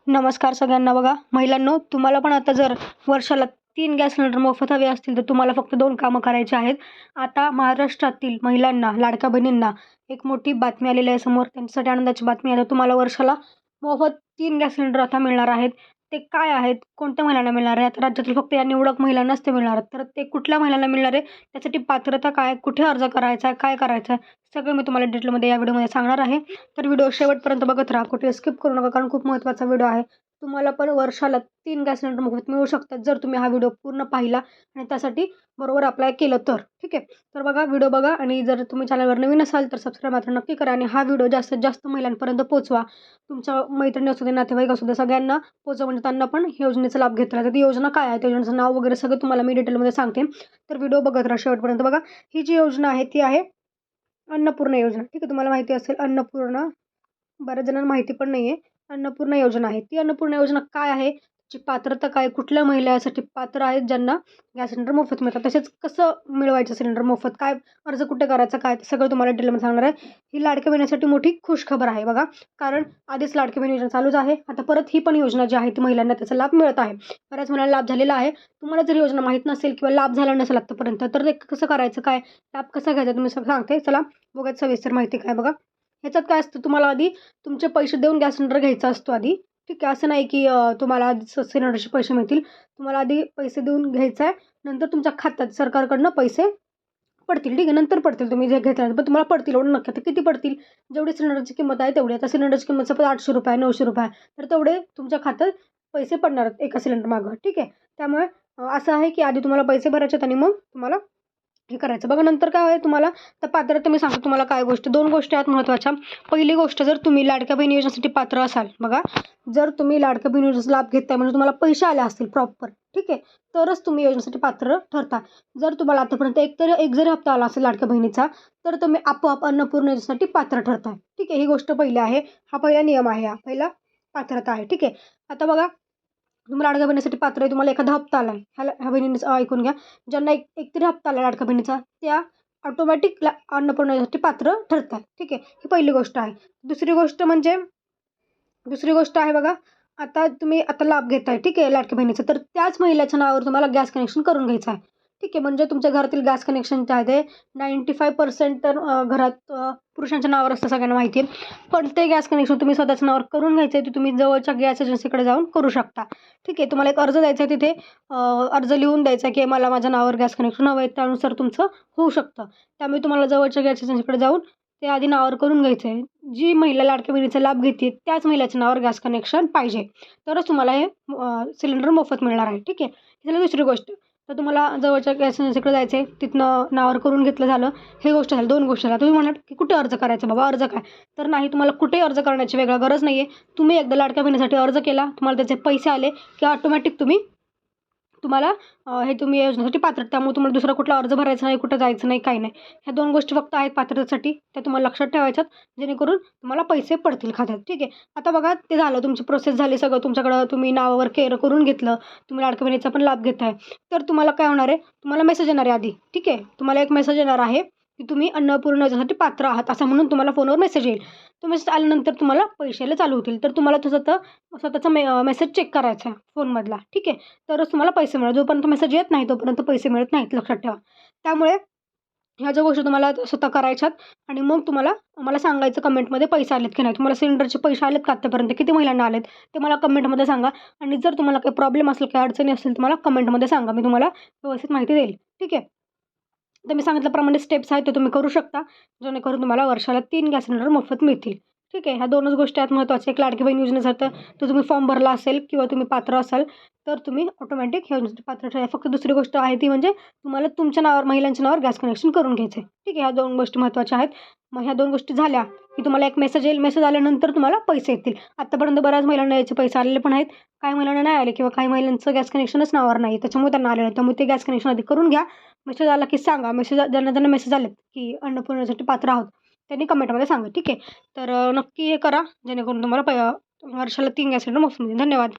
नमस्कार सगळ्यांना. बघा महिलांनो, तुम्हाला पण आता जर वर्षाला 3 गॅस सिलेंडर मोफत हवे असतील तर तुम्हाला फक्त 2 कामं करायची आहेत. आता महाराष्ट्रातील महिलांना, लाडक्या बहिणींना एक मोठी बातमी आलेली आहे समोर. त्यांच्यासाठी आनंदाची बातमी आहे. तुम्हाला वर्षाला मोफत 3 गॅस सिलेंडर आता मिळणार आहेत. ते काय आहेत? कोणत्या महिलांना मिळणार आहे? आता राज्यातील फक्त या निवडक महिलांनाच ते मिळणार आहेत. तर ते कुठल्या महिलांना मिळणार आहे? त्यासाठी पात्रता काय? कुठे अर्ज करायचा आहे? काय करायचं आहे? सगळं मी तुम्हाला डिटेलमध्ये या व्हिडिओमध्ये सांगणार आहे. तर व्हिडिओ शेवटपर्यंत बघत राहा. कुठे स्किप करू नका, कारण खूप महत्त्वाचा व्हिडिओ आहे. तुम्हाला पण वर्षाला 3 गॅस सिलेंडर मोफत मिळू शकतात जर तुम्ही हा व्हिडिओ पूर्ण पाहिला आणि त्यासाठी बरोबर अप्लाय केलं तर. ठीक आहे. तर बघा, व्हिडिओ बघा आणि जर तुम्ही चॅनलवर नवीन असाल तर सबस्क्राईब मात्र नक्की करा आणि हा व्हिडिओ जास्तीत जास्त महिलांपर्यंत पोहोचवा. तुमच्या मैत्रिणी असू दे, नातेवाईक असू दे, सगळ्यांना पोहोचवा म्हणजे त्यांना पण योजनेचा लाभ घेता येईल. तर ती योजना काय आहे, त्या योजनेचं नाव वगैरे सगळं तुम्हाला मी डिटेलमध्ये सांगते. तर व्हिडिओ बघत राहा शेवटपर्यंत. बघा, ही जी योजना आहे ती आहे अन्नपूर्णा योजना. ठीक आहे. तुम्हाला माहिती असेल अन्नपूर्णा, बऱ्याच जणांना माहिती पण नाही आहे. अन्नपूर्णा योजना आहे. ती अन्नपूर्णा योजना काय आहे? त्याची पात्रता काय? कुठल्या महिला यासाठी पात्र आहेत ज्यांना गॅस सिलेंडर मोफत मिळतात? तसेच कसं मिळवायचं सिलेंडर मोफत? काय अर्ज कुठे करायचा? काय ते सगळं तुम्हाला डिटेलमध्ये सांगणार आहे. ही लाडक्या बहिणीसाठी मोठी खुशखबर आहे बघा. कारण आधीच लाडकी बहीण योजना चालूच आहे. आता परत ही पण योजना जी आहे ती महिलांना त्याचा लाभ मिळत आहे. बऱ्याच महिलांना लाभ झालेला आहे. तुम्हाला जर योजना माहीत नसेल किंवा लाभ झाला नसेल आत्तापर्यंत, तर ते कसं करायचं? काय लाभ कसा घ्यायचा? तुम्ही सांगते. चला बघूयात सविस्तर माहिती काय. बघा, ह्याच्यात काय असतं, तुम्हाला आधी तुमचे पैसे देऊन गॅस सिलेंडर घ्यायचा असतो आधी. ठीक आहे. असं नाही की तुम्हाला आधी सिलेंडरचे पैसे मिळतील. तुम्हाला आधी पैसे देऊन घ्यायचं आहे. नंतर तुमच्या खात्यात सरकारकडनं पैसे पडतील. ठीक आहे. नंतर पडतील. तुम्ही जे घेतल्यानंतर पण तुम्हाला पडतील. एवढं नक्की. आता किती पडतील? जेवढी सिलेंडरची किंमत आहे तेवढी. आता सिलेंडरची किंमत सपोज ₹800 ₹900 तर तेवढे तुमच्या खात्यात पैसे पडणार आहेत एका सिलेंडर मागं. ठीक आहे. त्यामुळे असं आहे की आधी तुम्हाला पैसे भरायचे आहेत आणि मग तुम्हाला हे करायचं. बघा, नंतर काय आहे तुम्हाला तर पात्रता मी सांगतो तुम्हाला काय गोष्टी. 2 गोष्टी आहेत महत्त्वाच्या. पहिली गोष्ट, जर तुम्ही लाडक्या बहीण योजनेसाठी पात्र असाल, बघा, जर तुम्ही लाडक्या बहीण योजनेचा लाभ घेताय म्हणजे तुम्हाला पैसे आले असतील प्रॉपर, ठीक आहे, तरच तुम्ही योजनेसाठी पात्र ठरता. जर तुम्हाला आतापर्यंत एक जरी हप्ता आला असेल लाडक्या बहिणीचा, तर तुम्ही आपोआप अन्नपूर्णा योजनेसाठी पात्र ठरताय. ठीक आहे. ही गोष्ट पहिली आहे. हा पहिला नियम आहे. हा पहिला पात्रता आहे. ठीक आहे. आता बघा, तुम्ही लाडक्या बहिणीसाठी पात्र आहे. तुम्हाला एखादा हप्ता आला आहे. ह्या बहिणींनी ऐकून घ्या. ज्यांना एकतरी हप्ता आला लाडक्या बहिणीचा, त्या ऑटोमॅटिक अन्नपूर्णा योजनेसाठी पात्र ठरतात. ठीक आहे. ही पहिली गोष्ट आहे. दुसरी गोष्ट आहे बघा, आता तुम्ही लाभ घेताय, ठीक आहे, लाडक्या बहिणीचा, तर त्याच महिलेच्या नावावर तुम्हाला गॅस कनेक्शन करून घ्यायचं आहे. ठीक आहे. म्हणजे तुमच्या घरातील गॅस कनेक्शन जे आहे ते 95% तर घरात पुरुषांच्या नावावर असतं, सगळ्यांना माहिती आहे. पण ते गॅस कनेक्शन तुम्ही स्वतःच्या नावावर करून घ्यायचं आहे. ते तुम्ही जवळच्या गॅस एजन्सीकडे जाऊन करू शकता. ठीक आहे. तुम्हाला एक अर्ज द्यायचा आहे. तिथे अर्ज लिहून द्यायचा आहे की मला माझ्या नावावर गॅस कनेक्शन हवं आहे. त्यानुसार तुमचं होऊ शकतं. त्यामुळे तुम्हाला जवळच्या गॅस एजन्सीकडे जाऊन ते आधी नावावर करून घ्यायचं आहे. जी महिला लाडक्या बहिणीचा लाभ घेते त्याच महिलेच्या नावावर गॅस कनेक्शन पाहिजे. तरच तुम्हाला हे सिलेंडर मोफत मिळणार आहे. ठीक आहे. ही झाली दुसरी गोष्ट. तर तुम्हाला जवळच्या गॅस एजन्सीकडे जायचं आहे. तिथनं नावावर करून घेतलं झालं. हे गोष्ट झाली. 2 गोष्टी झाल्या. तुम्ही म्हणाल की कुठे अर्ज करायचा बाबा, अर्ज काय? तर नाही, तुम्हाला कुठेही अर्ज करण्याची वेगळी गरज नाही आहे. तुम्ही एकदा लाडक्या बहिणीसाठी अर्ज केला, तुम्हाला त्याचे पैसे आले की ऑटोमॅटिक तुम्हाला हे तुम्ही योजनेसाठी पात्र. त्यामुळे तुम्हाला दुसरा कुठला अर्ज भरायचा नाही, कुठं जायचं नाही, काही नाही. ह्या 2 गोष्टी फक्त आहेत पात्रतेसाठी. त्या तुम्हाला लक्षात ठेवायच्यात, जेणेकरून तुम्हाला पैसे पडतील खात्यात. ठीक आहे. आता बघा, ते झालं, तुमची प्रोसेस झाली, सगळं तुमच्याकडं तुम्ही नावावर करून घेतलं, तुम्ही लाडक्या बहिणीचा पण लाभ घेताय. तर तुम्हाला काय होणार आहे, तुम्हाला मेसेज येणार आहे आधी. ठीक आहे. तुम्हाला एक मेसेज येणार आहे की तुम्ही अन्नपूर्णा योजनेसाठी पात्र आहात, असं म्हणून तुम्हाला फोनवर मेसेज येईल. तो मेसेज आल्यानंतर तुम्हाला पैसे यायला चालू होतील. तर तुम्हाला स्वतःचा मेसेज चेक करायचा आहे फोनमधला. ठीक आहे. तरच तुम्हाला पैसे मिळेल. जोपर्यंत मेसेज येत नाही तोपर्यंत पैसे मिळत नाहीत, लक्षात ठेवा. त्यामुळे ह्या ज्या गोष्टी तुम्हाला स्वतः करायच्यात आणि मग तुम्हाला मला सांगायचं कमेंटमध्ये पैसे आलेत की नाही. तुम्हाला सिलेंडरचे पैसे आलेत का आत्तापर्यंत? किती महिलांना आलेत ते मला कमेंटमध्ये सांगा. आणि जर तुम्हाला काही प्रॉब्लेम असेल, काही अडचणी असेल, तर मला कमेंटमध्ये सांगा. मी तुम्हाला व्यवस्थित माहिती देईल. ठीक आहे. तर मी सांगितल्याप्रमाणे स्टेप्स आहेत ते तुम्ही करू शकता, जेणेकरून तुम्हाला वर्षाला 3 गॅस सिलेंडर मोफत मिळतील. ठीक आहे. ह्या 2च गोष्टी आहेत महत्त्वाच्या. एक लाडकी बहीण योजनेसाठी तर तुम्ही फॉर्म भरला असेल किंवा तुम्ही पात्र असाल तर तुम्ही ऑटोमॅटिक ह्या योजनेसाठी पात्र ठरा. फक्त दुसरी गोष्ट आहे ती म्हणजे तुम्हाला तुमच्या नावावर, महिलांच्या नावावर गॅस कनेक्शन करून घ्यायचं आहे. ठीक आहे. ह्या 2 गोष्टी महत्त्वाच्या आहेत. मग ह्या 2 गोष्टी झाल्या की तुम्हाला एक मेसेज येईल. मेसेज आल्यानंतर तुम्हाला पैसे येतील. आत्तापर्यंत बऱ्याच महिलांना याचे पैसे आलेले पण आहेत. काही महिलांना नाही आले किंवा काही महिलांचं गॅस कनेक्शनच नावावर नाही, त्याच्यामुळे त्यांना आलेलं आहे. त्यामुळे ते गॅस कनेक्शन आधी करून घ्या. मेसेज आला की सांगा. ज्यांना मेसेज आलेत की अन्नपूर्णेसाठी पात्र आहोत, त्यांनी कमेंटमध्ये सांगा. ठीक आहे. तर नक्की हे करा, जेणेकरून तुम्हाला वर्षाला 3 गॅस सिलेंडर मोफत मिळतील. धन्यवाद.